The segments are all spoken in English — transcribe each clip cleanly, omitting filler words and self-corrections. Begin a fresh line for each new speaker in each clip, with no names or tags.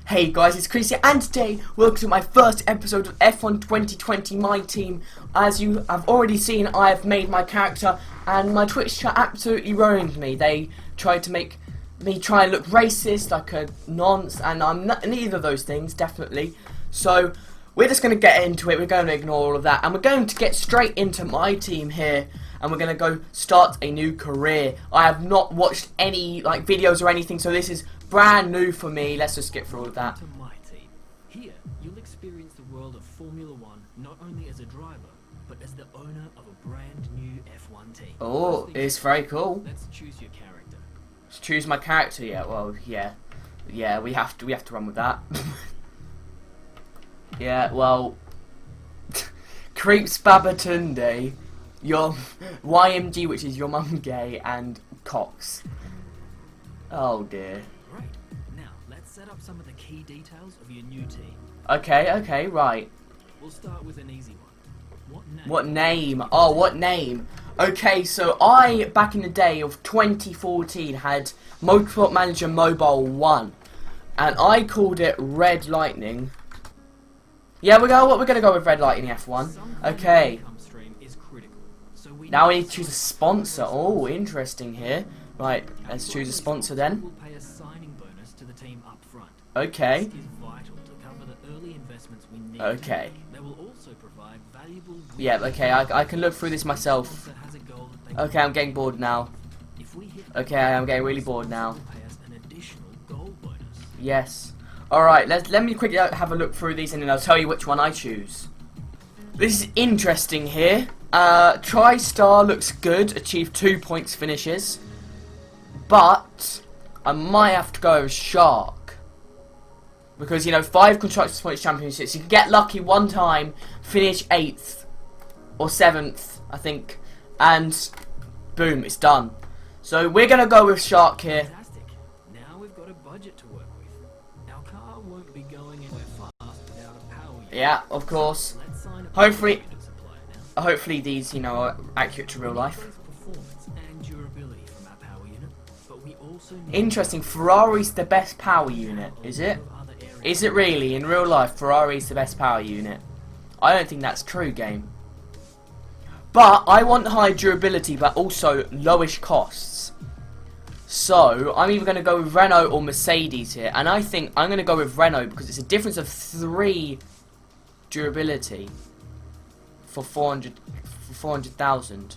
Hey guys, it's Chris here, and today, welcome to my first episode of F1 2020 My Team. As you have already seen, I have made my character, and my Twitch chat absolutely ruined me. They tried to make me try and look racist, like a nonce, and I'm not, neither of those things, definitely. So, we're just going to get into it, we're going to ignore all of that, and we're going to get straight into my team here. And we're going to go start a new career. I have not watched any videos or anything, so this is brand new for me. Let's just get through all of that.
To My Team. Here, you'll experience the world of Formula One, not only as a driver, but as the owner of a brand new F1 team.
Oh, it's very cool.
Let's choose your character.
Let's choose my character. Yeah, well, yeah, we have to run with that. Yeah, well, Creeps Babatunde. Your YMG, which is your mum gay, and Cox. Oh dear.
Right, now let's set up some of the key details of your new team.
Okay, right.
We'll start with an easy one.
What name? Oh, what name? Okay, so I, back in the day of 2014, had Motorsport Manager Mobile 1. And I called it Red Lightning. Yeah, we're gonna go with Red Lightning F1. Okay. Now we need to choose a sponsor. Oh, interesting here. Right, let's choose a sponsor then.
We'll pay a signing bonus to the team up front.
Okay.
This is vital to cover the early investments we need.
Okay.
They will also provide valuable.
Yeah, okay, I can look through this myself. Okay, I'm getting bored now. Okay, I'm getting really bored now. Yes. Alright, let me quickly have a look through these and then I'll tell you which one I choose. This is interesting here. TriStar looks good, achieved 2 points finishes. But I might have to go with Shark. Because, you know, 5 Constructors Points Championships, you can get lucky one time, finish 8th or 7th, I think, and boom, it's done. So we're gonna go with Shark here.
Fantastic. Now we've got a budget to work with. Our car won't be going anywhere fast without a power unit.
Yeah, of course.
Let's sign a
Hopefully these, you know, are accurate to real life. Interesting, Ferrari's the best power unit, is it? Is it really? In real life, Ferrari's the best power unit? I don't think that's true, game. But I want high durability, but also lowish costs. So, I'm either going to go with Renault or Mercedes here. And I think I'm going to go with Renault because it's a difference of 3 durability for 400,000.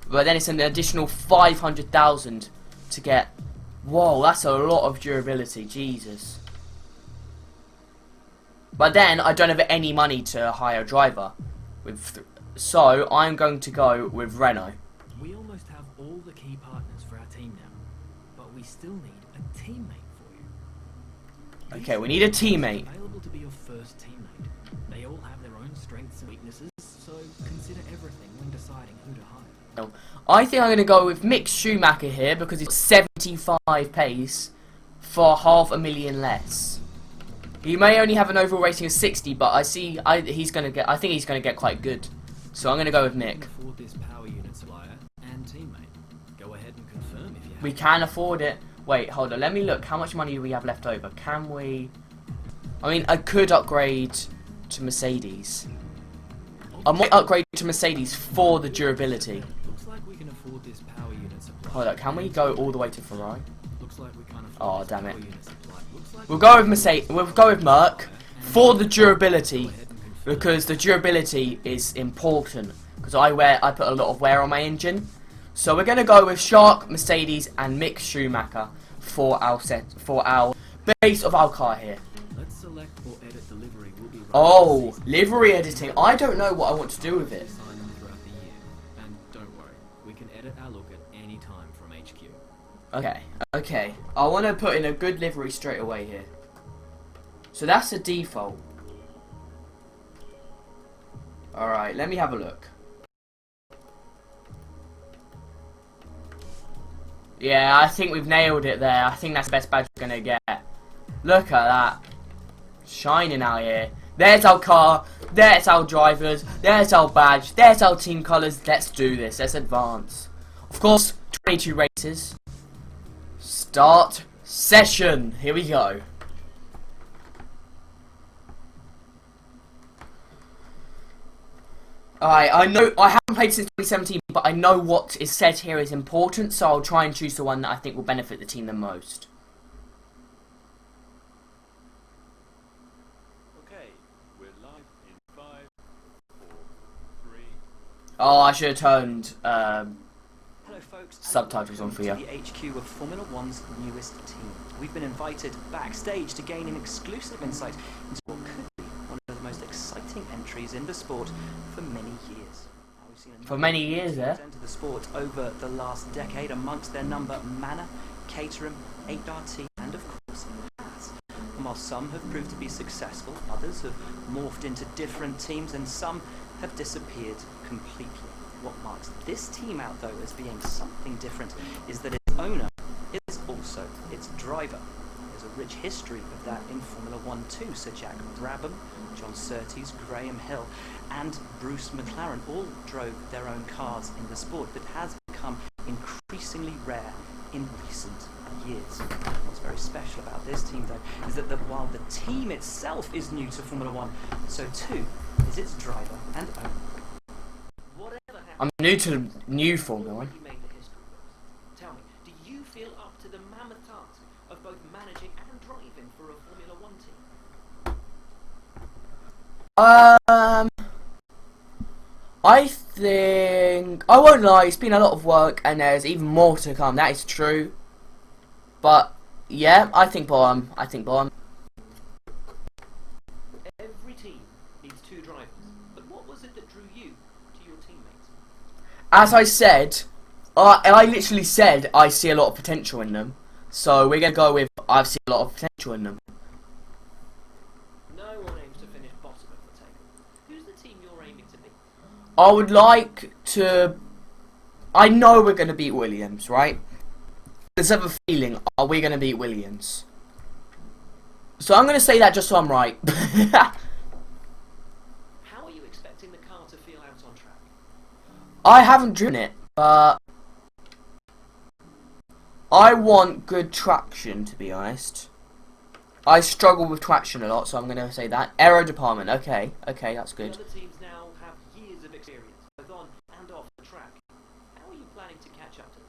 But then it's an additional 500,000 to get. Whoa, that's a lot of durability, Jesus. But then I don't have any money to hire a driver, so I'm going to go with Renault.
We almost have all the key partners for our team now, but we still need a teammate for you.
Okay, we need a teammate.
Available to be your first teammate. They all have their own strengths and weaknesses, so consider everything when deciding who to hire.
I think I'm going to go with Mick Schumacher here because it's 75 pace for $500,000 less. He may only have an overall rating of 60, but I think he's going to get quite good. So I'm going to go with Mick.
Afford this power unit supplier and teammate. Go ahead and confirm if you have.
We can afford it. Wait, hold on. Let me look. How much money do we have left over? Can we? I mean, I could upgrade to Mercedes. I might upgrade to Mercedes for the durability.
Looks like we can afford this power unit supply.
Hold on, can we go all the way to Ferrari?
Looks like we can't afford.
Oh,
this
damn it.
power unit supply.
We'll go with Mercedes. We'll go with Merc for the durability because the durability is important. Because I put a lot of wear on my engine. So we're gonna go with Shark, Mercedes, and Mick Schumacher for our base of our car here.
Let's select or edit the livery. We'll be right.
Oh, livery editing. I don't know what I want to do with it.
Sign them throughout the year. And don't worry, we can edit our look at any time from HQ.
Okay. I want to put in a good livery straight away here. So that's the default. Alright, let me have a look. Yeah, I think we've nailed it there. I think that's the best badge we're going to get. Look at that. Shining out here. There's our car. There's our drivers. There's our badge. There's our team colours. Let's do this. Let's advance. Of course, 22 races. Start session. Here we go. I know I haven't played since 2017, but I know what is said here is important, so I'll try and choose the one that I think will benefit the team the most.
Okay, we're live in 5, 4, 3.
Oh, I should have turned
Hello folks, and
subtitles on for you.
welcome to the HQ of Formula One's newest team. We've been invited backstage to gain an exclusive insight into what could be one of the most exciting entries in the sport for many years. Now, we've seen a
For many years,
teams enter the sport over the last decade, amongst their number Manor, Caterham, 8RT, and of course Haas. And while some have proved to be successful, others have morphed into different teams, and some have disappeared completely. What marks this team out, though, as being something different is that its owner is also its driver. There's a rich history of that in Formula 1 too. Sir Jack Brabham, John Surtees, Graham Hill and Bruce McLaren all drove their own cars in the sport, but has become increasingly rare in recent years. What's very special about this team, though, is that while the team itself is new to Formula 1, so too is its driver and owner.
I'm new to the new Formula 1.
Already made the history books. Tell me, do you feel up to the mammoth task of both managing and driving for a Formula 1 team?
I think I won't lie. It's been a lot of work, and there's even more to come. That is true. But yeah, I think bottom.
Every team needs two drivers. But what was it that drew you to your teammates?
As I said, I literally said I see a lot of potential in them. So we're gonna go with I've seen a lot of potential in them.
No one aims to finish bottom of the table. Who's the team you're aiming to be?
I would like to. I know we're gonna beat Williams, right? There's a feeling are we gonna beat Williams? So I'm gonna say that just so I'm right.
How are you expecting the car to feel out on track?
I haven't driven it, but I want good traction, to be honest. I struggle with traction a lot, so I'm going to say that. Aero department, okay, that's
The
good.
other teams now have years of experience, both on and off the track. How are you planning to catch up to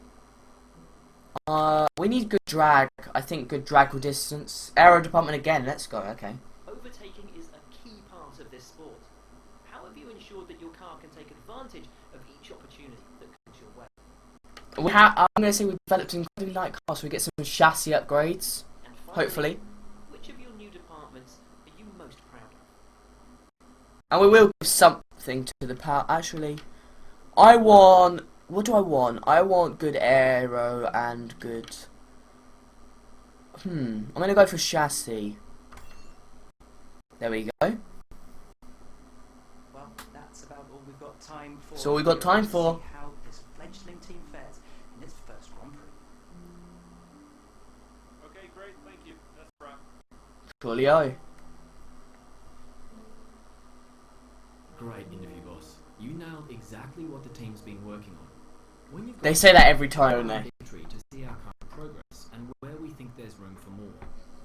them?
We need good drag. I think good drag with distance. Aero department again, let's go, okay.
Overtaking is a key part of this sport. How have you ensured that your car can take advantage of each opportunity that comes your way?
I'm going to say we've developed incredibly light cars, so we get some chassis upgrades,
And finally,
hopefully.
which of your new departments are you most proud of?
And we will give something to the power. Actually, I want. What do I want? I want good aero and good. I'm gonna go for chassis. There we go.
Well, that's about all we've got time for.
So all we've got time
Let's
for.
see how this fledgling team fares in its first Grand Prix.
Okay, great, thank you. That's a wrap.
Coolio.
Great interview, boss. You nailed exactly what the team's been working on. When you've got
They say that every time, don't they?
entry to see our current progress and where we think there's room for more.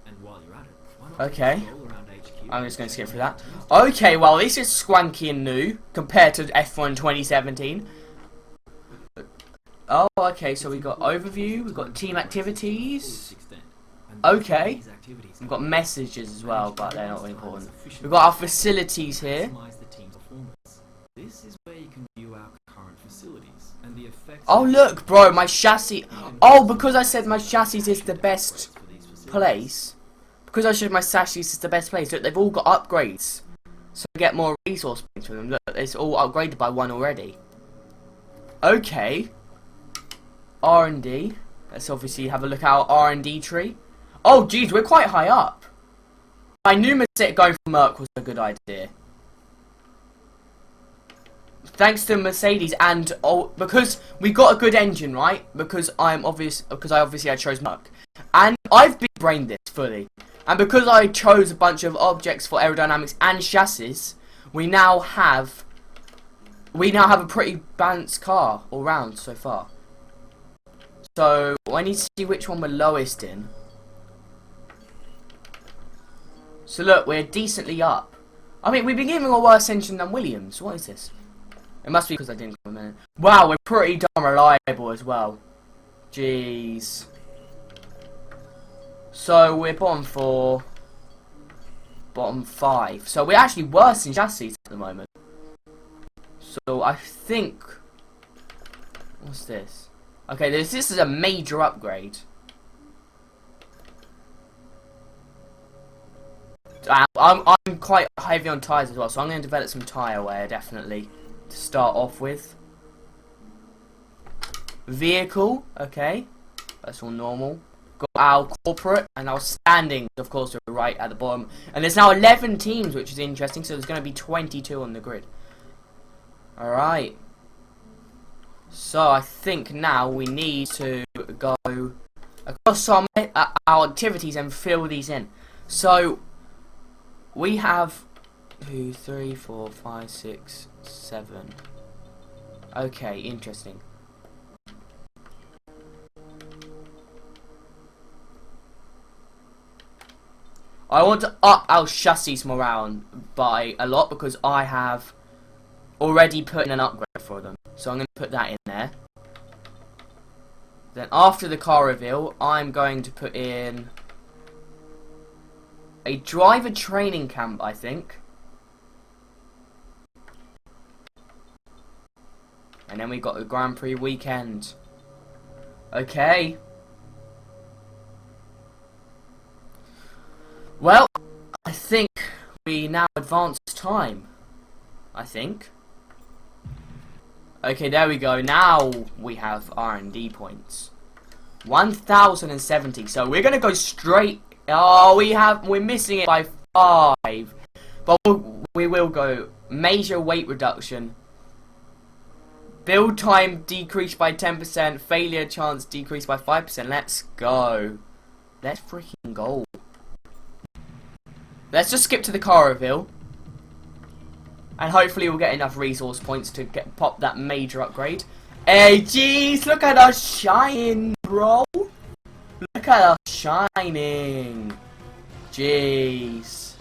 And while you're at it, why not
Okay.
take a stroll around HQ?
I'm just going to skip through that. Okay, well, this is swanky and new compared to F1 2017. Oh, okay, so we got overview, we've got team activities. Okay. We've got messages as well, but they're not really important. We've got our facilities here.
Maximize the team's performance. This is where you can view our current facilities and the effects.
Oh, look, bro, my chassis. Oh, because I said my chassis is the best place. Because I showed my chassis is the best place. Look, they've all got upgrades. So we get more resource points from them. Look, it's all upgraded by one already. Okay. R&D. Let's obviously have a look at our R&D tree. Oh, geez, we're quite high up. I knew going for Merc was a good idea. Thanks to Mercedes and because we got a good engine, right? Because I obviously chose Merc, and I've big brained this fully, and because I chose a bunch of objects for aerodynamics and chassis, we now have a pretty balanced car all round so far. So I need to see which one we're lowest in. So look, we're decently up. I mean, we've been giving a worse engine than Williams. What is this? It must be because I didn't come a minute. Wow, we're pretty darn reliable as well. Jeez. So we're bottom 4, bottom 5. So we're actually worse in chassis at the moment. So I think... What's this? Okay, this is a major upgrade. I'm quite heavy on tyres as well, so I'm going to develop some tyre wear, definitely, to start off with. Vehicle, okay, that's all normal. Got our corporate and our standings, of course, are right at the bottom. And there's now 11 teams, which is interesting, so there's going to be 22 on the grid. Alright. So I think now we need to go across our activities and fill these in. So we have 2, 3, 4, 5, 6, 7. Okay, interesting. I want to up our chassis morale by a lot because I have already put in an upgrade for them. So I'm going to put that in there. Then after the car reveal, I'm going to put in a driver training camp, I think. And then we got the Grand Prix weekend. Okay. Well, I think we now advance time. I think. Okay, there we go. Now we have R&D points. 1,070. So we're gonna go straight. Oh, we're missing it by 5. But we will go major weight reduction. Build time decreased by 10%. Failure chance decreased by 5%. Let's go. Let's freaking go. Let's just skip to the car reveal. And hopefully we'll get enough resource points to pop that major upgrade. Hey, jeez, look at us shining, bro. Look at us shining. Jeez.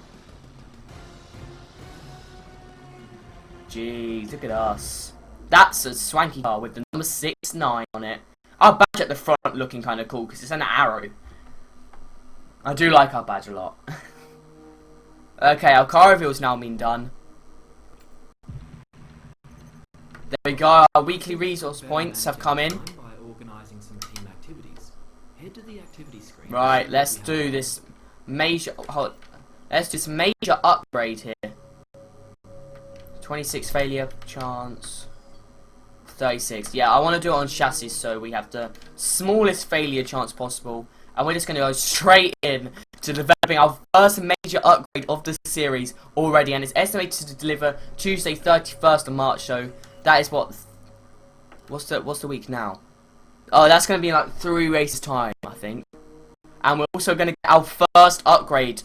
Jeez, look at us. That's a swanky car with the number 69 on it. Our badge at the front looking kind of cool because it's an arrow. I do like our badge a lot. Okay, our car reveal's now been done. There we go, our weekly resource points have come in. Right, let's do this major upgrade here. 26 failure chance. 36. Yeah, I want to do it on chassis so we have the smallest failure chance possible. And we're just going to go straight in to developing our first major upgrade of the series already. And it's estimated to deliver Tuesday 31st of March, so that is what... What's the week now? Oh, that's going to be in like 3 races time, I think. And we're also going to get our first upgrade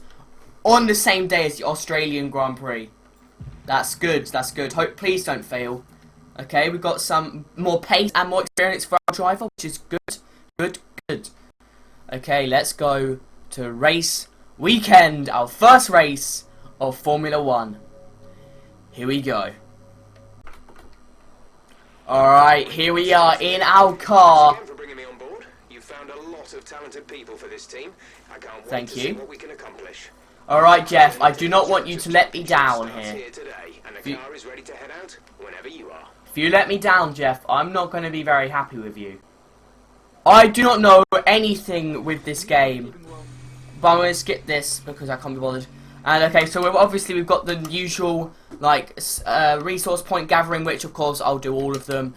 on the same day as the Australian Grand Prix. That's good, that's good. Please don't fail. Okay, we've got some more pace and more experience for our driver, which is good, good, good. Okay, let's go to race weekend, our first race of Formula 1. Here we go. Alright, here we are in our car.
Thanks again for bringing me on board. You found a lot of talented people for this team. I can't wait
Thank
to
you.
see what we can accomplish.
Alright, Jeff, I do not want you to let me down
Starts
here.
today, and the car is ready to head out whenever you are.
If you let me down, Jeff, I'm not going to be very happy with you. I do not know anything with this game, but I'm going to skip this because I can't be bothered. And okay, so we've got the usual like resource point gathering, which of course I'll do all of them.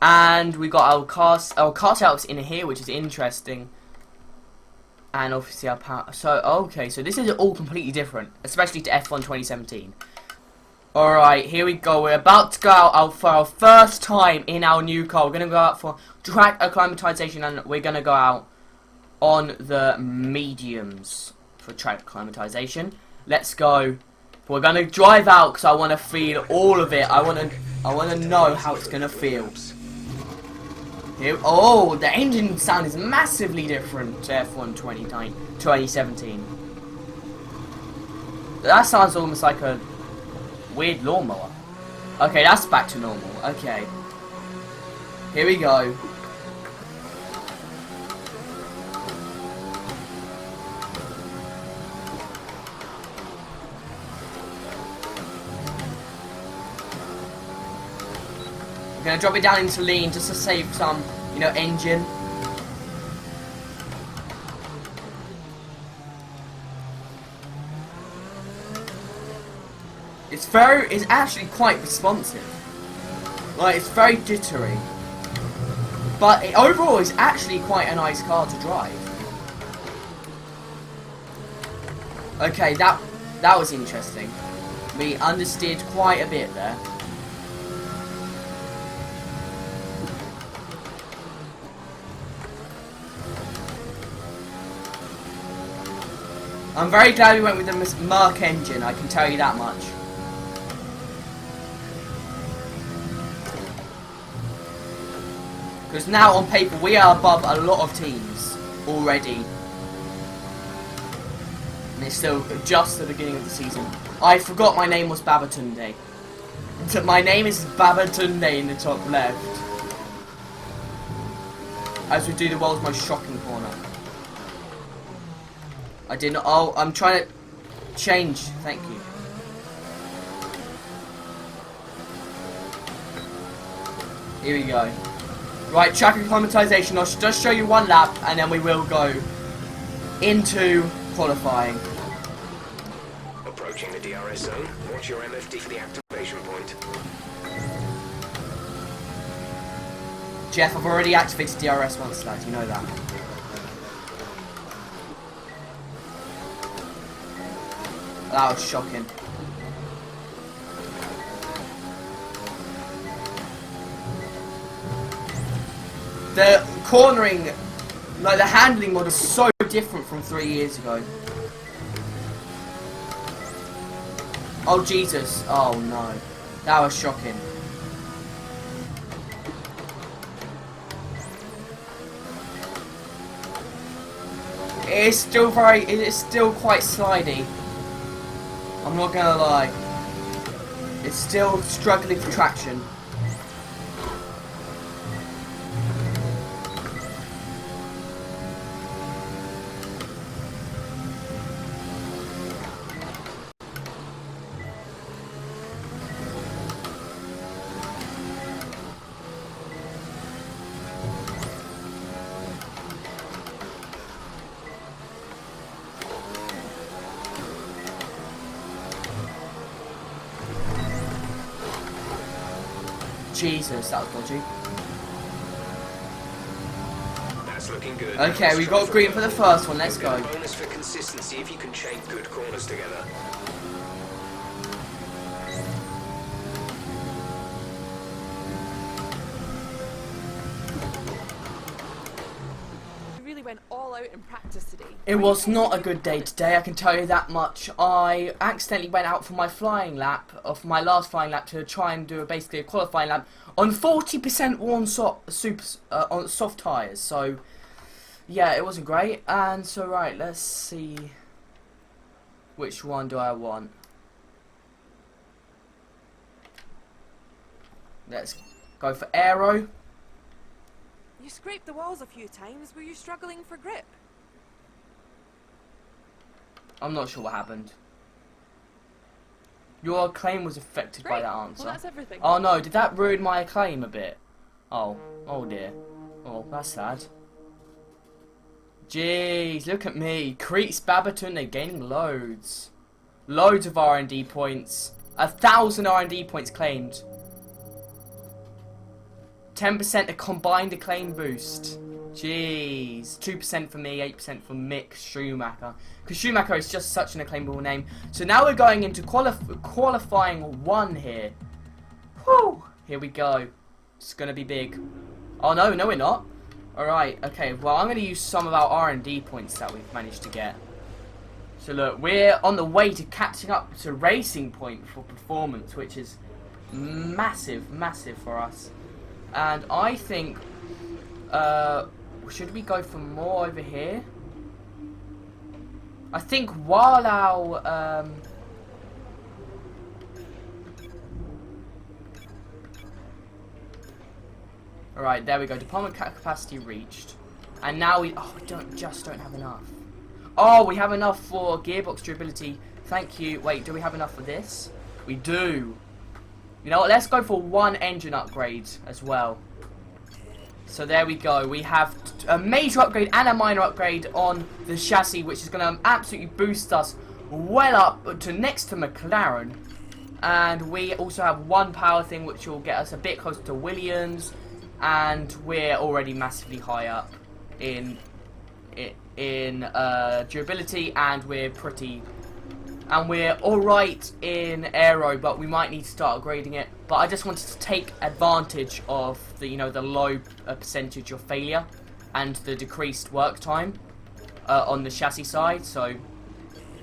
And we got our car setups in here, which is interesting. And obviously our power. So okay, so this is all completely different, especially to F1 2017. Alright, here we go. We're about to go out for our first time in our new car. We're going to go out for track acclimatization, and we're going to go out on the mediums for track acclimatization. Let's go. We're going to drive out because I want to feel all of it. I want to know how it's going to feel. Here, oh, the engine sound is massively different to F1 2017. That sounds almost like a weird lawnmower. Okay, that's back to normal. Okay. Here we go. I'm gonna drop it down into lean just to save some, you know, engine. It's actually quite responsive. Like, it's very jittery. But overall, it's actually quite a nice car to drive. Okay, that was interesting. We understeered quite a bit there. I'm very glad we went with the Merc engine, I can tell you that much. Because now on paper we are above a lot of teams already. And it's still just the beginning of the season. I forgot my name was Babatunde. My name is Babatunde in the top left. As we do the world's most shocking corner. I didn't. Oh, I'm trying to change. Thank you. Here we go. Right, track acclimatization. I'll just show you one lap, and then we will go into qualifying.
Approaching the DRS zone. Watch your MFD for the activation point.
Jeff, I've already activated DRS once, lad. You know that. That was shocking. The cornering, like the handling mod is so different from 3 years ago. Oh Jesus, oh no. That was shocking. It is still quite slidey. I'm not gonna lie. It's still struggling for traction. Jesus, that was dodgy.
That's looking good.
Okay, we got green for the first one. Let's go.
Bonus for consistency if you can chain good corners together.
You really went all out in practice today.
It was not a good day today, I can tell you that much. I accidentally went out for my flying lap, or for my last flying lap, to try and do basically a qualifying lap on 40% worn on soft tyres. So, yeah, it wasn't great. And so, right, let's see. Which one do I want? Let's go for aero.
You scraped the walls a few times. Were you struggling for grip?
I'm not sure what happened. Your acclaim was affected by
Great.
that answer.
Well, that's everything.
Oh no, did that ruin my acclaim a bit? Oh, oh dear. Oh, that's sad. Jeez, look at me. Creeks Babatunde gaining loads. Loads of R&D points. 1,000 R&D points claimed. 10% a combined acclaim boost. Jeez. 2% for me, 8% for Mick Schumacher. Because Schumacher is just such an acclaimable name. So now we're going into qualifying 1 here. Whew. Here we go. It's going to be big. Oh no, no we're not. Alright, okay. Well, I'm going to use some of our R&D points that we've managed to get. So look, we're on the way to catching up to Racing Point for performance, which is massive, massive for us. And I think, should we go for more over here? I think while our, Alright, there we go. Department capacity reached. And now we just don't have enough. Oh, we have enough for gearbox durability. Thank you. Wait, do we have enough for this? We do. You know what? Let's go for one engine upgrade as well. So there we go. We have a major upgrade and a minor upgrade on the chassis, which is going to absolutely boost us well up to next to McLaren. And we also have one power thing, which will get us a bit closer to Williams. And we're already massively high up in durability, and we're alright in aero, but we might need to start upgrading it. But I just wanted to take advantage of the the low percentage of failure and the decreased work time on the chassis side. So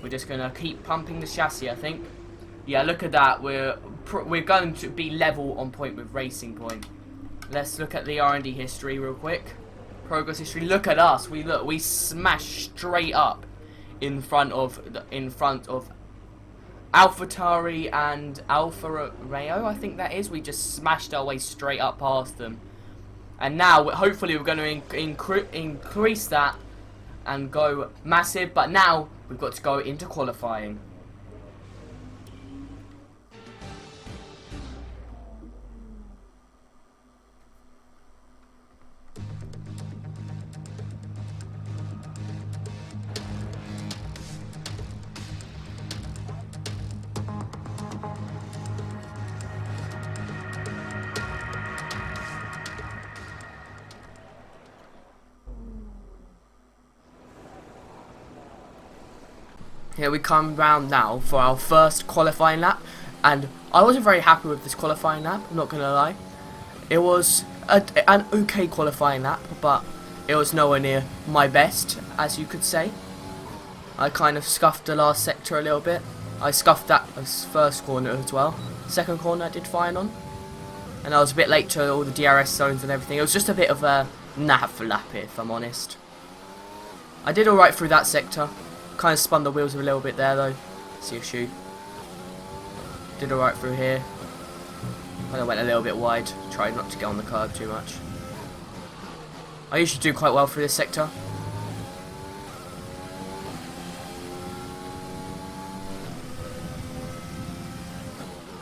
we're just gonna keep pumping the chassis, I think. Yeah, look at that. We're going to be level on point with Racing Point. Let's look at the R&D history real quick. Progress history. Look at us. We smashed straight up in front of AlphaTauri and Alfa Romeo, I think that is. We just smashed our way straight up past them. And now, hopefully, we're going to increase that and go massive. But now, we've got to go into qualifying. Here we come round now for our first qualifying lap, and I wasn't very happy with this qualifying lap, I'm not going to lie. It was an okay qualifying lap, but it was nowhere near my best, as you could say. I kind of scuffed the last sector a little bit. I scuffed that first corner as well. Second corner I did fine on. And I was a bit late to all the DRS zones and everything. It was just a bit of a naff lap, if I'm honest. I did alright through that sector. Kind of spun the wheels a little bit there though. See a shoe. Did alright through here. I went a little bit wide. Tried not to get on the curb too much. I usually do quite well through this sector.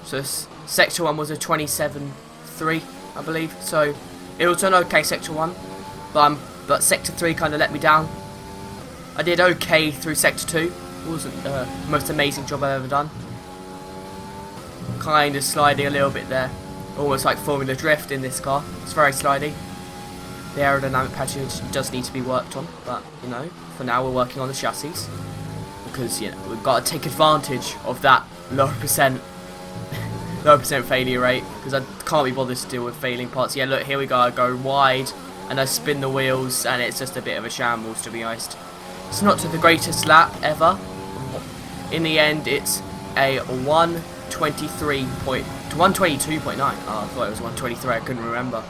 So sector 1 was a 27.3, I believe. So it was an okay sector 1, but sector 3 kind of let me down. I did okay through sector 2. It wasn't the most amazing job I've ever done. Kind of sliding a little bit there, almost like Formula Drift in this car. It's very slidey. The aerodynamic package does need to be worked on, but for now we're working on the chassis because we've got to take advantage of that low percent failure rate, because I can't be bothered to deal with failing parts. Yeah, look, here we go. I go wide and I spin the wheels, and it's just a bit of a shambles, to be honest. It's not to the greatest lap ever. In the end, it's a 122.9. Oh, I thought it was 123. I couldn't remember.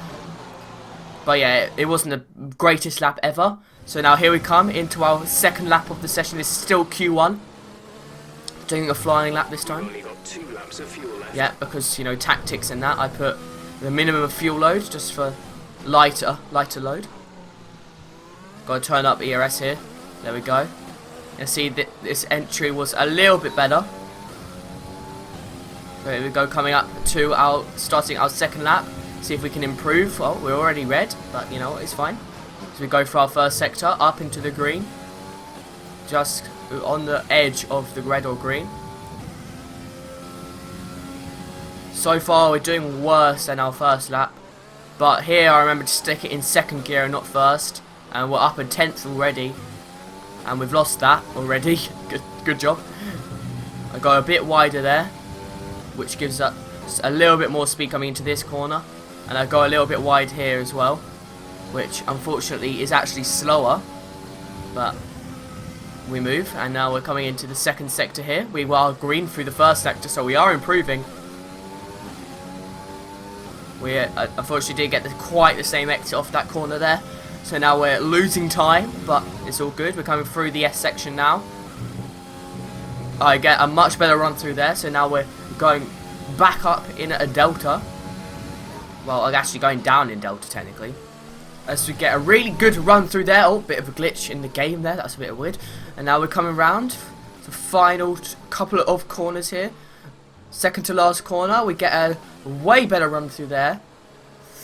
But yeah, it wasn't the greatest lap ever. So now here we come into our second lap of the session. This is still Q1. Doing a flying lap this time.
Only got 2 laps of fuel left.
Yeah, because tactics and that. I put the minimum of fuel load just for lighter load. Got to turn up ERS here. There we go. And see that this entry was a little bit better. So here we go, coming up to starting our second lap. See if we can improve. Well, we're already red, but it's fine. So we go for our first sector up into the green, just on the edge of the red or green. So far we're doing worse than our first lap, but here I remember to stick it in second gear and not first, and we're up in 10th already. And we've lost that already. Good job. I go a bit wider there, which gives us a little bit more speed coming into this corner. And I go a little bit wide here as well, which unfortunately is actually slower. But we move, and now we're coming into the second sector here. We were green through the first sector, so we are improving. We unfortunately didn't get quite the same exit off that corner there. So now we're losing time, but it's all good. We're coming through the S section now. I get a much better run through there, so now we're going back up in a delta, well, actually going down in Delta technically. As we get a really good run through there. Oh, bit of a glitch in the game there. That's a bit weird. And now we're coming round the final couple of corners here. Second to last corner. We get a way better run through there.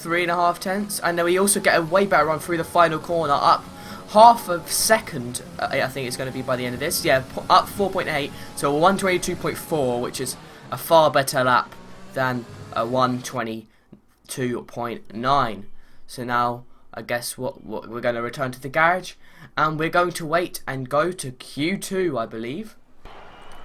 3.5 tenths. And then we also get a way better run through the final corner. Up half a second, I think it's going to be by the end of this. Yeah, up 4.8. So 122.4, which is a far better lap than a 122.9. So now I guess what we're going to return to the garage, and we're going to wait and go to Q2, I believe.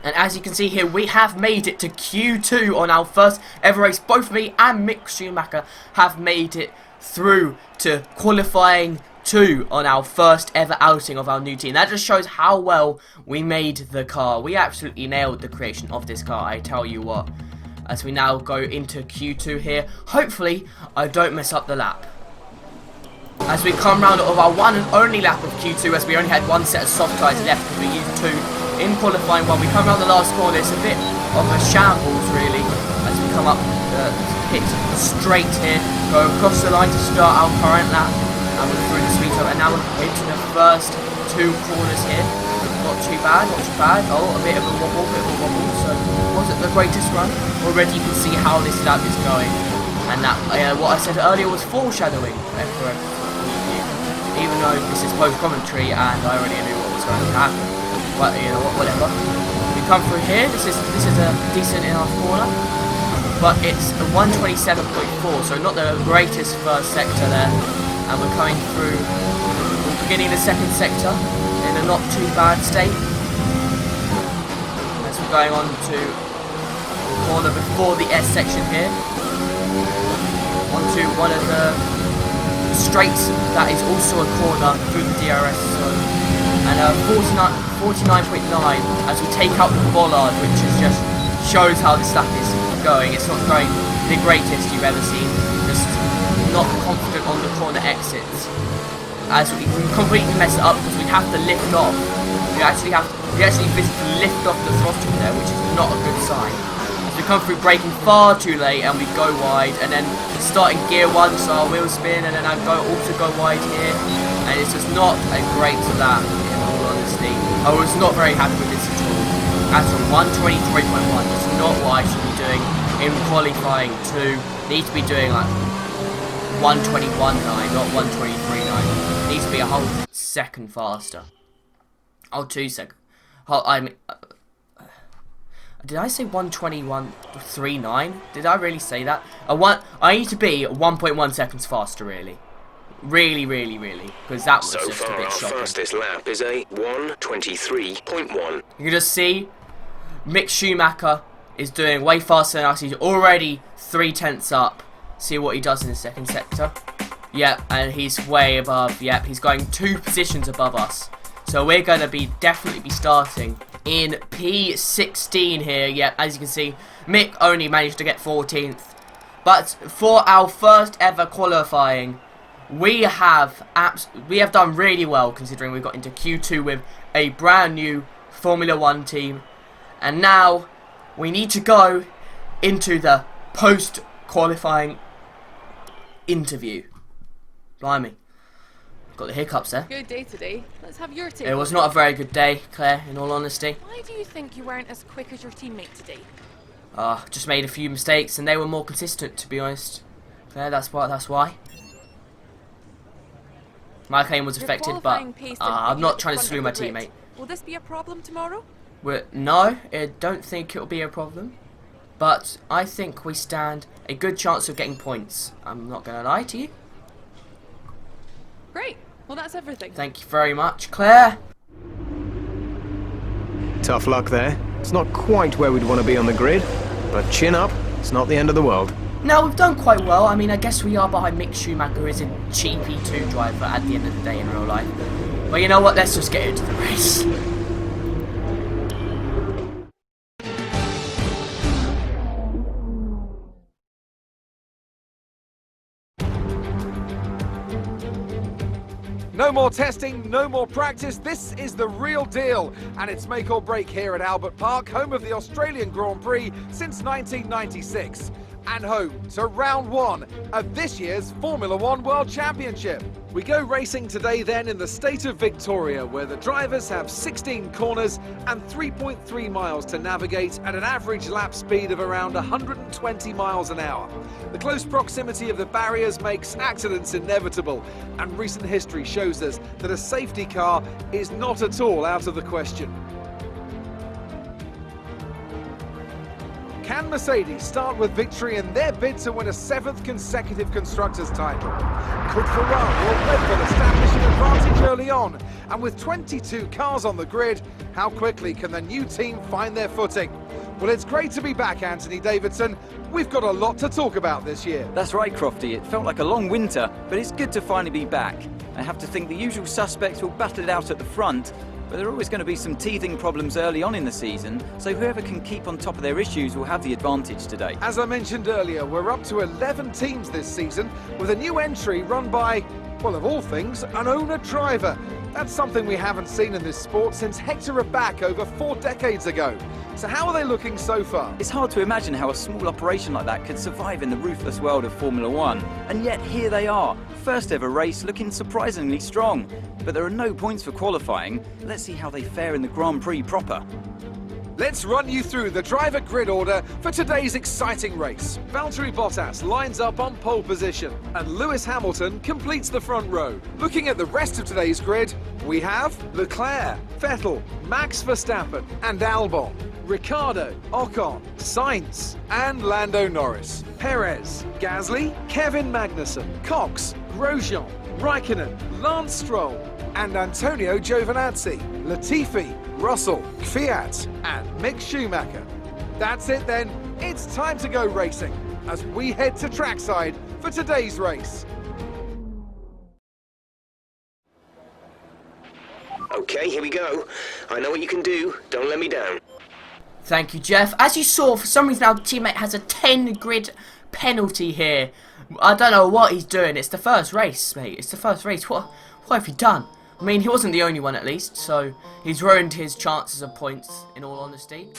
And as you can see here, we have made it to Q2 on our first ever race. Both me and Mick Schumacher have made it through to qualifying 2 on our first ever outing of our new team. That just shows how well we made the car. We absolutely nailed the creation of this car, I tell you what. As we now go into Q2 here, hopefully I don't mess up the lap. As we come round of our one and only lap of Q2, as we only had one set of soft tyres left because we used 2 in qualifying 1. We come round the last corner, it's a bit of a shambles really, as we come up pit straight here, go across the line to start our current lap, and we're through the speed zone, and now we're into the first 2 corners here. Not too bad, not too bad. Oh, a bit of a wobble, so wasn't the greatest run. Already you can see how this lap is going, and that what I said earlier was foreshadowing for even though this is post-commentary and I already knew what was going to happen. But you know what, whatever. We come through here, this is a decent enough corner, but it's a 127.4, so not the greatest first sector there. And we're coming through the beginning of the second sector in a not too bad state. As we're going on to the corner before the S section here. Onto one of the straights that is also a corner through the DRS zone, and 49.9 as we take out the bollard, which is just shows how this lap is going. It's not going the greatest you've ever seen, just not confident on the corner exits, as we completely mess it up because we have to lift off. We actually physically lift off the throttle there, which is not a good sign. We come through braking far too late and we go wide, and then starting gear 1, so our wheels spin, and then I also go wide here, and it's just not a great lap in all honesty. I was not very happy with this at all. As for 123.1, it's not what I should be doing in qualifying 2. Need to be doing like 121.9, not 123.9. Needs to be a whole second faster. Oh, 2 seconds. I mean. Did I say 121.39? Did I really say that? I need to be 1.1 seconds faster, really. Really, because that was just a bit shocking. So far, our fastest lap is a 1:23.1. You can just see Mick Schumacher is doing way faster than us. He's already 3 tenths up. See what he does in the second sector. Yep, and he's way above. Yep, he's going 2 positions above us. So we're going to definitely be starting in P16 here. Yep, as you can see, Mick only managed to get 14th. But for our first ever qualifying, we have done really well, considering we got into Q2 with a brand new Formula 1 team. And now we need to go into the post-qualifying interview. Blimey. Got the hiccups there.
Good day today. Let's have your take.
It was not a very good day, Claire, in all honesty.
Why do you think you weren't as quick as your teammate today?
Just made a few mistakes and they were more consistent, to be honest. Claire, that's why. My claim was affected, but I'm not trying to slew my teammate.
Will this be a problem tomorrow?
No, I don't think it'll be a problem. But I think we stand a good chance of getting points. I'm not going to lie to you.
Great. Well, that's everything.
Thank you very much, Claire.
Tough luck there. It's not quite where we'd want to be on the grid, but chin up, it's not the end of the world.
Now, we've done quite well. I mean, I guess we are behind Mick Schumacher, who is a cheap E2 driver at the end of the day in real life. But you know what? Let's just get into the race.
No more testing, no more practice. This is the real deal, and it's make or break here at Albert Park, home of the Australian Grand Prix since 1996. and home to round 1 of this year's Formula 1 World Championship. We go racing today then in the state of Victoria, where the drivers have 16 corners and 3.3 miles to navigate at an average lap speed of around 120 miles an hour. The close proximity of the barriers makes accidents inevitable, and recent history shows us that a safety car is not at all out of the question. Can Mercedes start with victory in their bid to win a 7th consecutive Constructors' title? Could Ferrari or Red Bull establish an advantage early on? And with 22 cars on the grid, how quickly can the new team find their footing? Well, it's great to be back, Anthony Davidson. We've got a lot to talk about this year.
That's right, Crofty. It felt like a long winter, but it's good to finally be back. I have to think the usual suspects will battle it out at the front, but there are always going to be some teething problems early on in the season, so whoever can keep on top of their issues will have the advantage today.
As I mentioned earlier, we're up to 11 teams this season, with a new entry run by, well, of all things, an owner-driver. That's something we haven't seen in this sport since Hector Raback over 4 decades ago. So how are they looking so far?
It's hard to imagine how a small operation like that could survive in the ruthless world of Formula 1. And yet here they are, first ever race, looking surprisingly strong. But there are no points for qualifying. Let's see how they fare in the Grand Prix proper.
Let's run you through the driver grid order for today's exciting race. Valtteri Bottas lines up on pole position, and Lewis Hamilton completes the front row. Looking at the rest of today's grid, we have Leclerc, Vettel, Max Verstappen and Albon, Ricciardo, Ocon, Sainz and Lando Norris, Perez, Gasly, Kevin Magnussen, Cox, Grosjean, Raikkonen, Lance Stroll and Antonio Giovinazzi, Latifi, Russell, Kvyat and Mick Schumacher. That's it then, it's time to go racing as we head to trackside for today's race.
Okay, here we go. I know what you can do. Don't let me down.
Thank you, Jeff. As you saw, for some reason our teammate has a 10 grid penalty here. I don't know what he's doing. It's the first race, mate. It's the first race. What have you done? I mean, he wasn't the only one at least, so he's ruined his chances of points, in all honesty.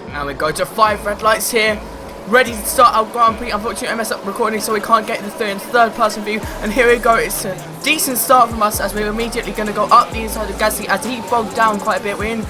And we go to 5 red lights here. Ready to start our Grand Prix. Unfortunately, I messed up recording, so we can't get the third person view. And here we go. It's a decent start from us, as we're immediately going to go up the inside of Gasly as he bogged down quite a bit. We're in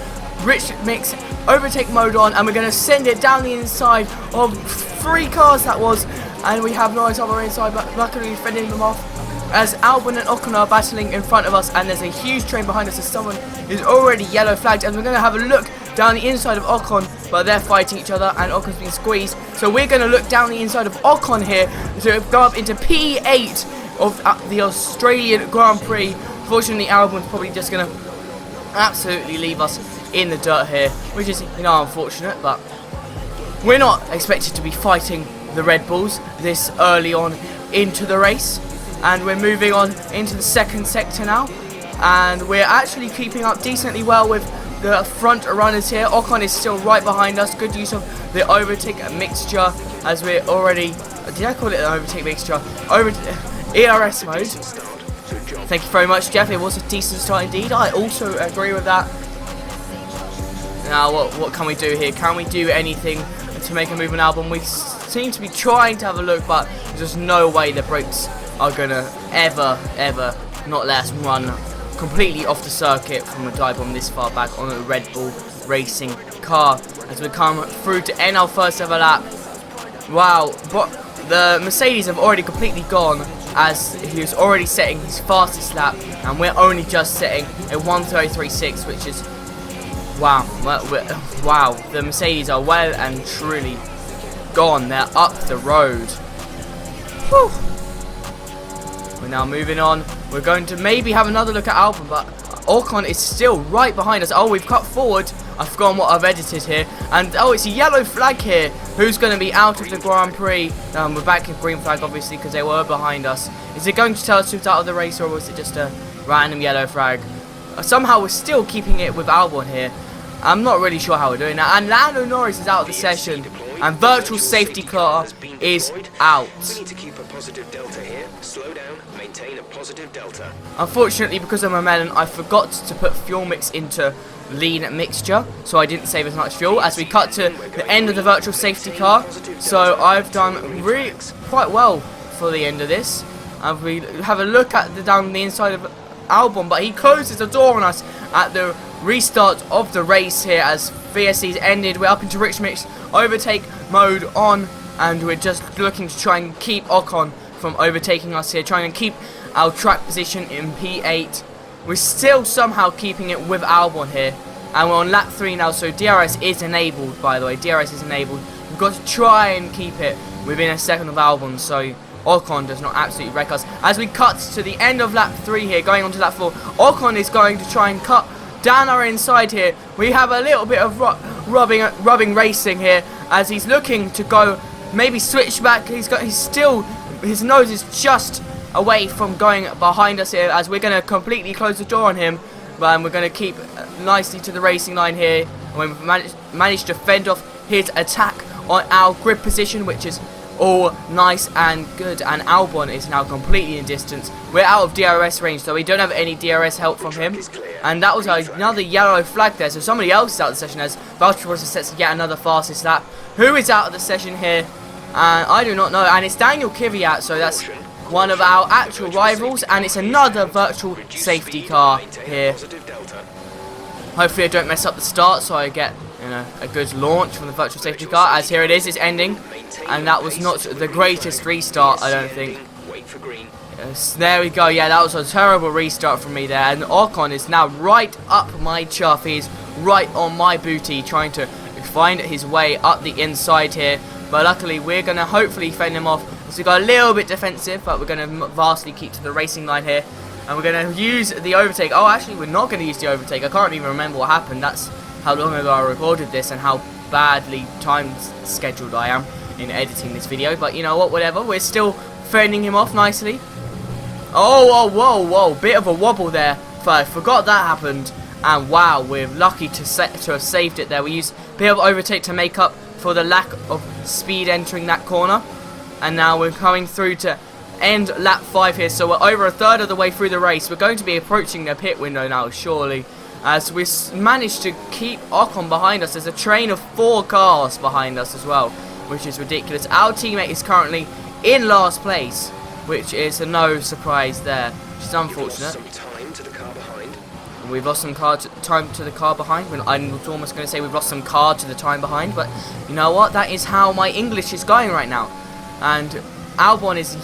rich mix overtake mode on, and we're going to send it down the inside of 3 cars that was. And we have Norris on our inside, but luckily we're fending them off, as Albon and Ocon are battling in front of us, and there's a huge train behind us as someone is already yellow flagged, and we're going to have a look down the inside of Ocon, but they're fighting each other and Ocon's being squeezed. So we're going to look down the inside of Ocon here to go up into P8 of the Australian Grand Prix. Fortunately, Albon's probably just going to absolutely leave us in the dirt here, which is, you know, unfortunate, but we're not expected to be fighting the Red Bulls this early on into the race. And we're moving on into the second sector now, and we're actually keeping up decently well with the front runners here. Ocon is still right behind us. Good use of the overtake mixture, as we're already, did I call it an overtake mixture? ERS mode. Thank you very much, Jeff. It was a decent start indeed. I also agree with that. Now, what can we do here? Can we do anything to make a move on Albon? We seem to be trying to have a look, but there's just no way the brakes are gonna ever not let us run completely off the circuit from a dive bomb this far back on a Red Bull racing car, as we come through to end our first ever lap. Wow, but the Mercedes have already completely gone, as he was already setting his fastest lap, and we're only just setting a 1:33.6, which is wow. Wow, the Mercedes are well and truly gone. They're up the road. Whew. We're now moving on. We're going to maybe have another look at Albon, but Ocon is still right behind us. Oh, we've cut forward. I've forgotten what I've edited here. And oh, it's a yellow flag here. Who's going to be out of the Grand Prix? We're back in green flag, obviously, because they were behind us. Is it going to tell us who's out of the race, or was it just a random yellow flag? Somehow we're still keeping it with Albon here. I'm not really sure how we're doing that. And Lando Norris is out of the session, and virtual safety car is out.
We need to keep a positive delta here. Slow down, maintain a positive delta.
Unfortunately, because of my melon, I forgot to put fuel mix into lean mixture, so I didn't save as much fuel as we cut to the end of the virtual safety car. So I've done really quite well for the end of this. And we have a look at down the inside of Albon, but he closes the door on us at the restart of the race here as VSC's ended. We're up into Rich Mix overtake mode on, and we're just looking to try and keep Ocon from overtaking us here, trying to keep our track position in P8. We're still somehow keeping it with Albon here, and we're on lap 3 now, so DRS is enabled, by the way. DRS is enabled. We've got to try and keep it within a second of Albon, so Ocon does not absolutely wreck us. As we cut to the end of lap 3 here, going on to lap 4, Ocon is going to try and cut down our inside here. We have a little bit of rubbing racing here, as he's looking to go, maybe switch back. His nose is just away from going behind us here, as we're going to completely close the door on him, but we're going to keep nicely to the racing line here, and we've managed to fend off his attack on our grid position, which is all nice and good. And Albon is now completely in distance. We're out of DRS range, so we don't have any DRS help from him, and that was another yellow flag there, so somebody else is out of the session as Valtteri sets yet another fastest lap. Who is out of the session here? I do not know, and it's Daniel Kvyat, so that's one of our actual rivals, and it's another virtual safety car here. Hopefully I don't mess up the start, so I get a good launch from the virtual safety car, as here it is, it's ending, and that was not the greatest restart, I don't think. Yes, there we go, yeah, that was a terrible restart from me there, and Ocon is now right up my chuff. He's right on my booty, trying to find his way up the inside here, but luckily we're going to hopefully fend him off. So we got a little bit defensive, but we're going to vastly keep to the racing line here, and we're going to use the overtake. Oh, actually we're not going to use the overtake. I can't even remember what happened. That's how long ago I recorded this and how badly time scheduled I am in editing this video, but you know what, whatever. We're still fending him off nicely. Oh, whoa, bit of a wobble there. I forgot that happened, and wow, we're lucky to have saved it there. We used a bit of overtake to make up for the lack of speed entering that corner, and now we're coming through to end lap 5 here, so we're over a third of the way through the race. We're going to be approaching the pit window now, surely, as we managed to keep Ocon behind us. There's a train of 4 cars behind us as well, which is ridiculous. Our teammate is currently in last place, which is no surprise there, which is unfortunate. We've lost some time to the car behind. I was almost going to say we've lost some car to the time behind, but you know what? That is how my English is going right now. And Albon is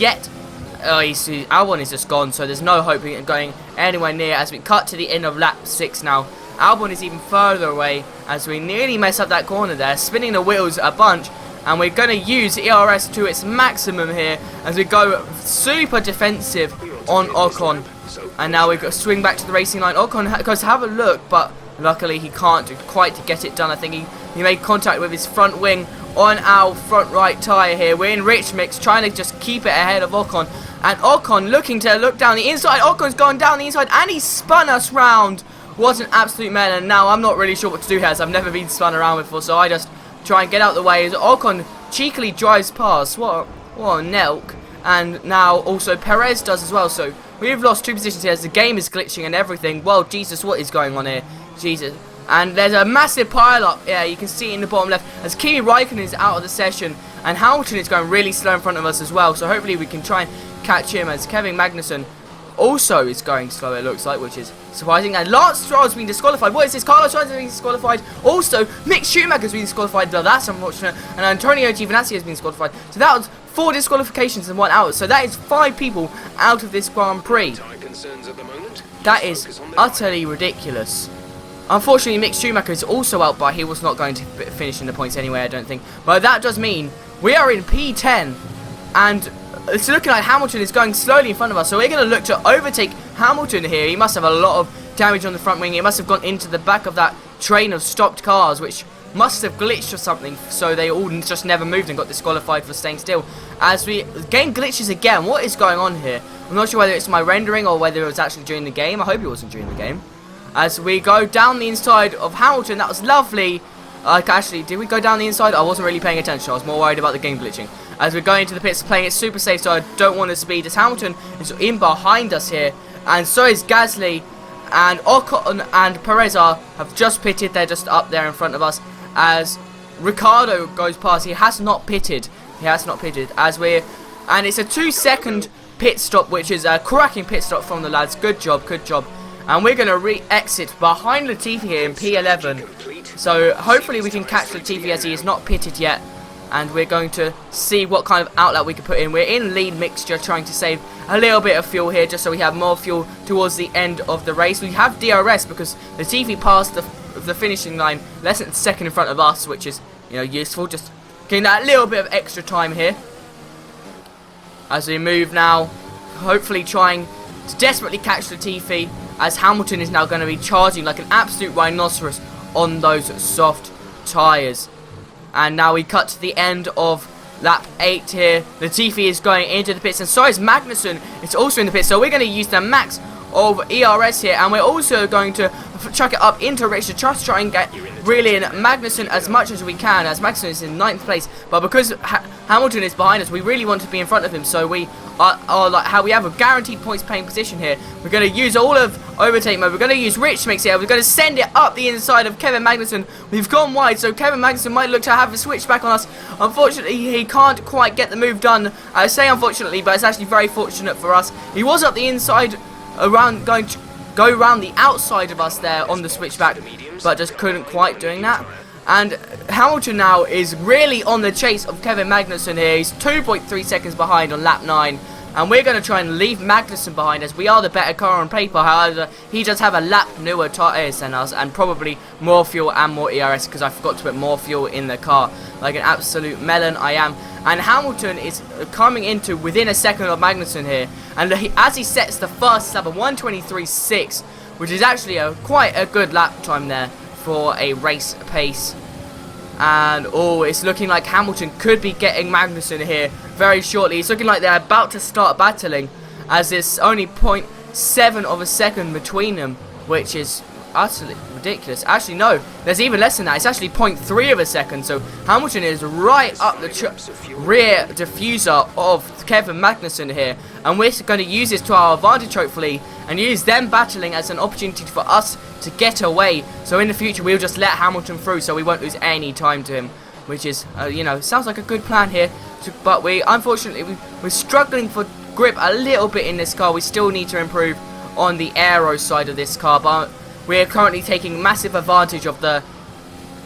Albon is just gone, so there's no hope of going anywhere near. As we cut to the end of lap 6 now, Albon is even further away, as we nearly mess up that corner there, spinning the wheels a bunch. And we're going to use ERS to its maximum here as we go super defensive on Ocon. And now we've got to swing back to the racing line. Ocon goes to have a look, but luckily he can't quite get it done. I think he made contact with his front wing on our front right tyre here. We're in rich mix, trying to just keep it ahead of Ocon. And Ocon looking to look down the inside. Ocon's gone down the inside, and he spun us round. What an absolute melon. Now I'm not really sure what to do here, as I've never been spun around before, so I just try and get out of the way as Ocon cheekily drives past. What a nelk. And now also Perez does as well, so we've lost 2 positions here as the game is glitching and everything. Well, Jesus, what is going on here? Jesus. And there's a massive pile up. Yeah, you can see in the bottom left as Kimi Räikkönen is out of the session, and Hamilton is going really slow in front of us as well, so hopefully we can try and catch him, as Kevin Magnussen also is going slow, it looks like, which is surprising. And Lance Stroll has been disqualified. What is this? Carlos Sainz has been disqualified. Also, Mick Schumacher has been disqualified. Well, that's unfortunate. And Antonio Giovinazzi has been disqualified. So that was 4 disqualifications in 1 hour. So that is 5 people out of this Grand Prix. That is utterly ridiculous. Unfortunately, Mick Schumacher is also out, but he was not going to finish in the points anyway, I don't think. But that does mean we are in P10, and it's looking like Hamilton is going slowly in front of us, so we're going to look to overtake Hamilton here. He must have a lot of damage on the front wing. It must have gone into the back of that train of stopped cars, which must have glitched or something, so they all just never moved and got disqualified for staying still. As the game glitches again, what is going on here? I'm not sure whether it's my rendering or whether it was actually during the game. I hope it wasn't during the game. As we go down the inside of Hamilton, that was lovely. Like, actually, did we go down the inside? I wasn't really paying attention. I was more worried about the game glitching. As we're going into the pits, playing it super safe, so I don't want to speed. As Hamilton is in behind us here, and so is Gasly, and Ocon and Perez have just pitted. They're just up there in front of us. As Ricardo goes past, he has not pitted. He has not pitted. And it's a 2-second pit stop, which is a cracking pit stop from the lads. Good job, good job. And we're going to re-exit behind Latifi here in P11. So hopefully we can catch Latifi as he is not pitted yet. And we're going to see what kind of outlet we can put in. We're in lead mixture, trying to save a little bit of fuel here, just so we have more fuel towards the end of the race. We have DRS because Latifi passed the finishing line less than a second in front of us, which is, you know, useful. Just getting that little bit of extra time here. As we move now, hopefully trying to desperately catch Latifi, as Hamilton is now going to be charging like an absolute rhinoceros on those soft tyres. And now we cut to the end of lap 8 here. Latifi is going into the pits, and so is Magnussen. It's also in the pits, so we're going to use the max of ERS here, and we're also going to chuck it up into Richard, just try and get really in Magnussen as much as we can, as Magnussen is in 9th place. But because Hamilton is behind us, we really want to be in front of him, so we are like how we have a guaranteed points paying position here. We're going to use all of overtake mode. We're going to use Rich mix here. We're going to send it up the inside of Kevin Magnussen. We've gone wide, so Kevin Magnussen might look to have a switch back on us. Unfortunately, he can't quite get the move done. I say unfortunately, but it's actually very fortunate for us. He was up the inside, going to go around the outside of us there on the switchback, but just couldn't quite doing that. And Hamilton now is really on the chase of Kevin Magnussen here. He's 2.3 seconds behind on lap 9. And we're going to try and leave Magnussen behind, as we are the better car on paper. However, he does have a lap newer tyres than us, and probably more fuel and more ERS, because I forgot to put more fuel in the car. Like an absolute melon I am. And Hamilton is coming into within a second of Magnussen here. And as he sets the first lap of 1:23.6, which is actually quite a good lap time there for a race pace. And oh, it's looking like Hamilton could be getting Magnussen here very shortly. It's looking like they're about to start battling, as there's only 0.7 of a second between them, which is utterly ridiculous. Actually, no, there's even less than that. It's actually 0.3 of a second. So Hamilton is right up the rear diffuser of Kevin Magnussen here, and we're going to use this to our advantage, hopefully, and use them battling as an opportunity for us to get away. So in the future, we'll just let Hamilton through, so we won't lose any time to him, which is, you know, sounds like a good plan here. But unfortunately, we're struggling for grip a little bit in this car. We still need to improve on the aero side of this car, but we're currently taking massive advantage of the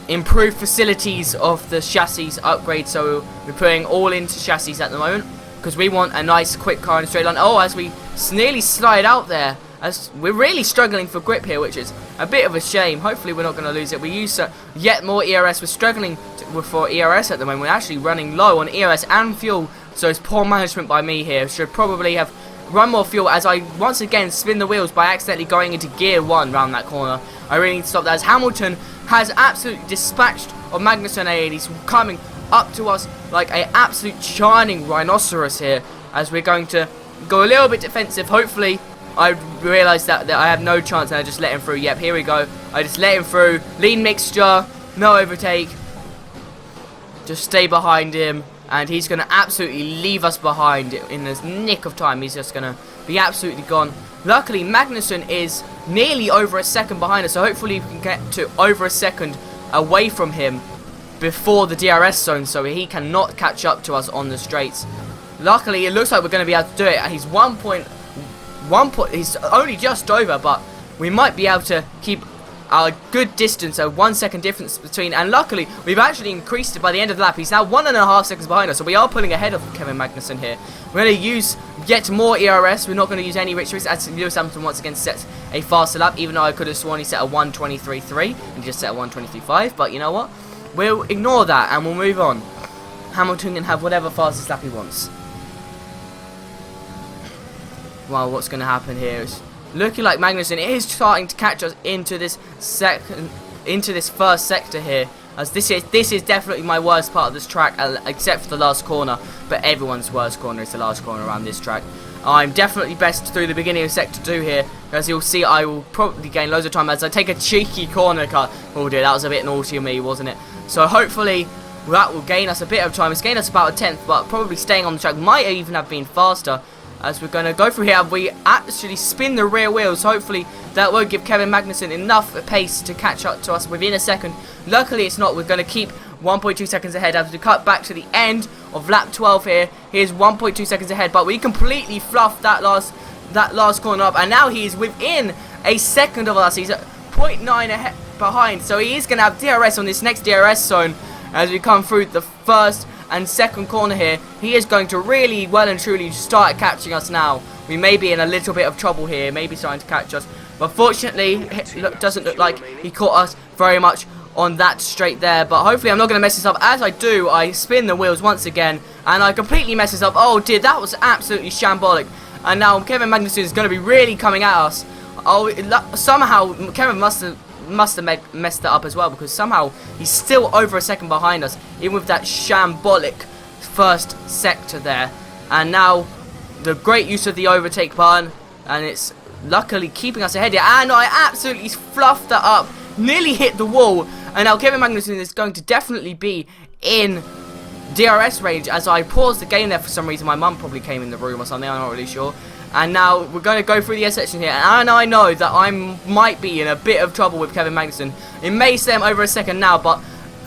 improved facilities of the chassis upgrade. So we're putting all into chassis at the moment, because we want a nice quick car in a straight line. Oh, as we nearly slide out there, as we're really struggling for grip here, which is a bit of a shame. Hopefully we're not going to lose it. We use yet more ERS. We're struggling for ERS at the moment. We're actually running low on ERS and fuel, so it's poor management by me here. Should probably have run more fuel, as I once again spin the wheels by accidentally going into gear 1 round that corner. I really need to stop that, as Hamilton has absolutely dispatched of Magnussen and he's coming up to us like an absolute shining rhinoceros here, as we're going to go a little bit defensive. Hopefully I realise that I have no chance and I just let him through. Yep, here we go. I just let him through. Lean mixture, no overtake. Just stay behind him, and he's going to absolutely leave us behind in the nick of time. He's just going to be absolutely gone. Luckily, Magnussen is nearly over a second behind us, so hopefully we can get to over a second away from him before the DRS zone, so he cannot catch up to us on the straights. Luckily, it looks like we're going to be able to do it. He's he's only just over, but we might be able to keep a good distance, a 1 second difference between, and luckily we've actually increased it by the end of the lap. He's now 1.5 seconds behind us, so we are pulling ahead of Kevin Magnussen here. We're going to use yet more ERS. We're not going to use any rich tricks, as Lewis Hamilton once again sets a faster lap, even though I could have sworn he set a 1:23.3 and he just set a 1:23.5, but you know what, we'll ignore that and we'll move on. Hamilton can have whatever fastest lap he wants. Well, what's going to happen here is looking like Magnussen is starting to catch us into this first sector here, as this is definitely my worst part of this track, except for the last corner. But everyone's worst corner is the last corner around this track. I'm definitely best through the beginning of Sector 2 here. As you'll see, I will probably gain loads of time as I take a cheeky corner cut. Oh dear, that was a bit naughty of me, wasn't it? So hopefully that will gain us a bit of time. It's gained us about a 10th, but probably staying on the track might even have been faster. As we're going to go through here, we actually spin the rear wheels. Hopefully that will give Kevin Magnussen enough pace to catch up to us within a second. Luckily it's not. We're going to keep 1.2 seconds ahead as we cut back to the end of lap 12 here. Here's 1.2 seconds ahead, but we completely fluffed that last corner up, and now he's within a second of us. He's at 0.9 ahead behind, so he is going to have DRS on this next DRS zone as we come through the first and second corner here. He is going to really well and truly start catching us now. We may be in a little bit of trouble here, maybe starting to catch us, but fortunately it doesn't look like he caught us very much on that straight there. But hopefully I'm not going to mess this up. As I do, I spin the wheels once again and I completely mess this up. Oh dear, that was absolutely shambolic. And now Kevin Magnussen is going to be really coming at us. Oh, somehow Kevin must have messed that up as well, because somehow he's still over a second behind us, even with that shambolic first sector there. And now the great use of the overtake button, and it's luckily keeping us ahead here. And I absolutely fluffed that up, nearly hit the wall. And now Kevin Magnussen is going to definitely be in DRS range. As I paused the game there for some reason, my mum probably came in the room or something, I'm not really sure. And now we're going to go through the S section here, and I know that I might be in a bit of trouble with Kevin Magnussen. It may stay over a second now, but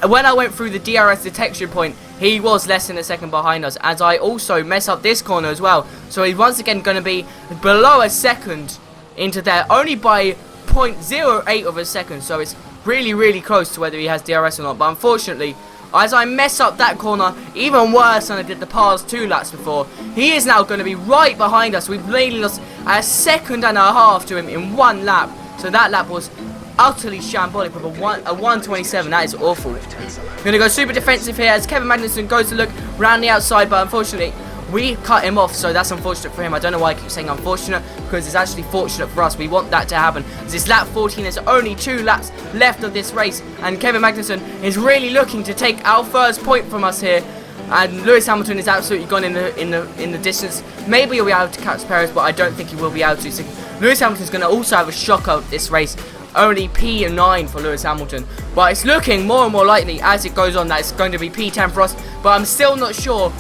when I went through the DRS detection point, he was less than a second behind us, as I also mess up this corner as well. So he's once again going to be below a second into there, only by 0.08 of a second. So it's really, really close to whether he has DRS or not. But unfortunately, as I mess up that corner even worse than I did the past 2 laps before, he is now going to be right behind us. We've nearly lost a second and a half to him in 1 lap. So that lap was utterly shambolic with a 1:27. That is awful. We're going to go super defensive here as Kevin Magnussen goes to look round the outside, but unfortunately we cut him off, so that's unfortunate for him. I don't know why I keep saying unfortunate, because it's actually fortunate for us. We want that to happen. This lap 14, there's only 2 laps left of this race, and Kevin Magnussen is really looking to take our first point from us here. And Lewis Hamilton is absolutely gone in the distance. Maybe he'll be able to catch Perez, but I don't think he will be able to. So Lewis Hamilton's going to also have a shocker this race. Only P9 for Lewis Hamilton, but it's looking more and more likely as it goes on that it's going to be P10 for us, but I'm still not sure,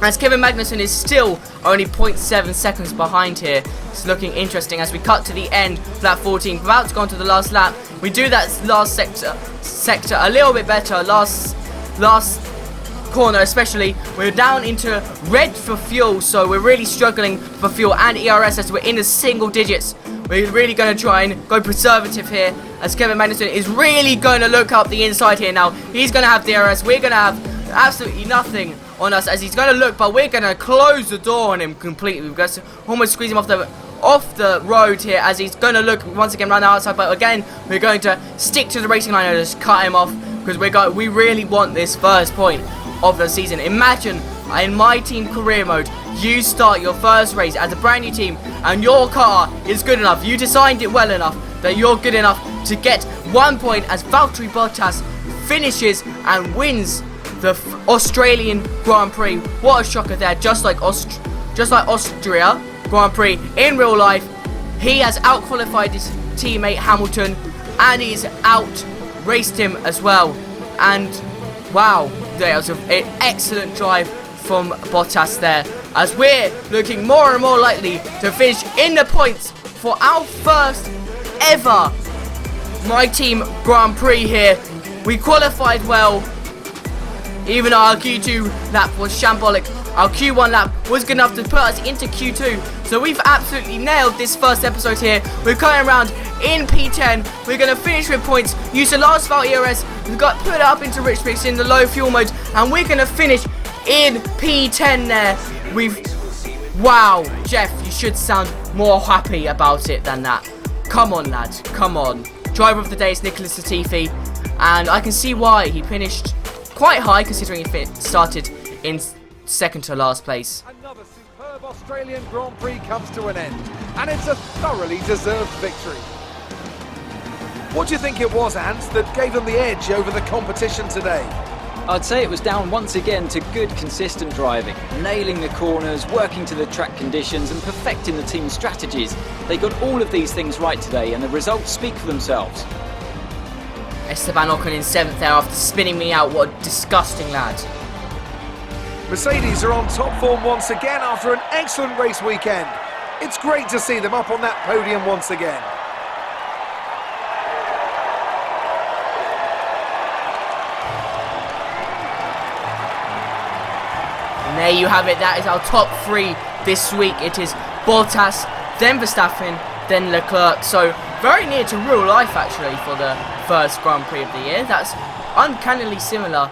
as Kevin Magnussen is still only 0.7 seconds behind here. It's looking interesting as we cut to the end, lap 14, about to go on to the last lap. We do that last sector a little bit better, last corner especially. We're down into red for fuel, so we're really struggling for fuel and ERS as we're in the single digits. We're really going to try and go conservative here, as Kevin Magnussen is really going to look up the inside here now. He's going to have DRS. We're going to have absolutely nothing on us as he's going to look, but we're going to close the door on him completely. We're going to almost squeeze him off the road here as he's going to look once again around the outside, but again we're going to stick to the racing line and just cut him off, because we really want this first point of the season. Imagine in My Team career mode, you start your first race as a brand new team and your car is good enough, you designed it well enough that you're good enough to get 1 point as Valtteri Bottas finishes and wins the Australian Grand Prix. What a shocker there, just like Austria Grand Prix in real life. He has out-qualified his teammate Hamilton and he's out-raced him as well. And wow, there was an excellent drive from Bottas there, as we're looking more and more likely to finish in the points for our first ever My Team Grand Prix here. We qualified well, even our Q2 lap was shambolic. Our Q1 lap was good enough to put us into Q2, so we've absolutely nailed this first episode here. We're coming around in P10, we're going to finish with points, use the last Val ERS, we've got put it up into Rich Mix in the low fuel mode, and we're going to finish in P10 there. Wow, Jeff, you should sound more happy about it than that. Come on, lad, come on. Driver of the day is Nicholas Latifi, and I can see why he finished quite high considering he started in second to last place.
Another superb Australian Grand Prix comes to an end, and it's a thoroughly deserved victory. What do you think it was, Ant, that gave them the edge over the competition today?
I'd say it was down once again to good consistent driving, nailing the corners, working to the track conditions and perfecting the team's strategies. They got all of these things right today and the results speak for themselves.
Esteban Ocon in 7th there after spinning me out. What a disgusting lad.
Mercedes are on top form once again after an excellent race weekend. It's great to see them up on that podium once again.
And there you have it. That is our top 3 this week. It is Bottas, then Verstappen, then Leclerc. So very near to real life actually for the first Grand Prix of the year. That's uncannily similar.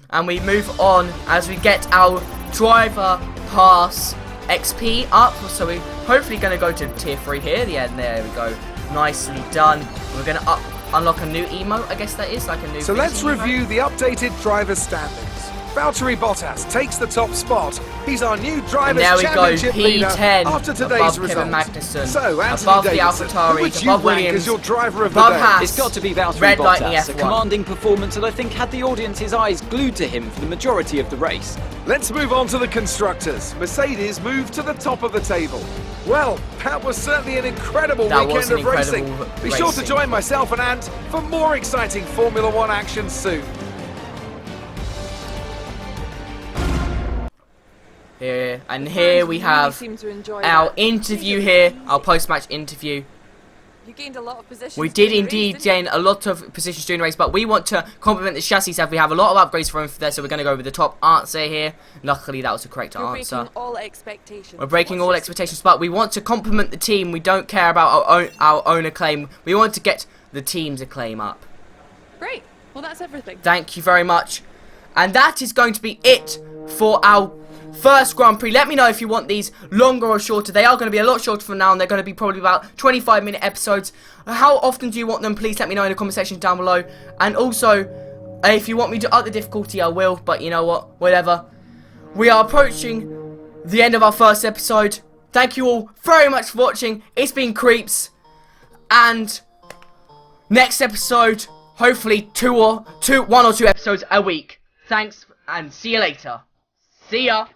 And we move on as we get our driver pass XP up. So we're hopefully going to go to tier 3 here. Yeah, there we go. Nicely done. We're going to unlock a new emote, I guess that is, like a new...
So let's
emote.
review the updated driver standings. Valtteri Bottas takes the top spot. He's our new Drivers' Championship leader after today's results. So,
above
Anthony
the
Davidson, who would
AlphaTauri,
you
above
rank
Williams,
as your driver of the
above
day?
Haas,
It's got to be Valtteri
Red Lightning
Bottas, a
F1.
commanding performance that I think had the audience's eyes glued to him for the majority of the race.
Let's move on to the constructors. Mercedes moved to the top of the table. Well, that was certainly an incredible weekend of racing. Be sure to join myself and Ant for more exciting Formula One action soon.
Here, and here we have our interview here, our post-match interview.
You gained a lot of positions.
We did
during the race,
indeed
didn't
gain a lot of positions during the race, but we want to compliment the chassis as we have a lot of upgrades for him there, so we're going to go with the top answer here. Luckily, that was the correct
you? We're
answer.
breaking all expectations.
We're breaking all
What's
expectations, but we want to compliment the team. We don't care about our own acclaim. We want to get the team's acclaim up.
Great. Well, that's everything.
Thank you very much. And that is going to be it for our first Grand Prix. Let me know if you want these longer or shorter. They are going to be a lot shorter from now, and they're going to be probably about 25-minute episodes. How often do you want them? Please let me know in the comment section down below. And also, if you want me to up the difficulty, I will. But you know what? Whatever. We are approaching the end of our first episode. Thank you all very much for watching. It's been Creeps. And next episode, hopefully one or two episodes a week. Thanks, and see you later. See ya.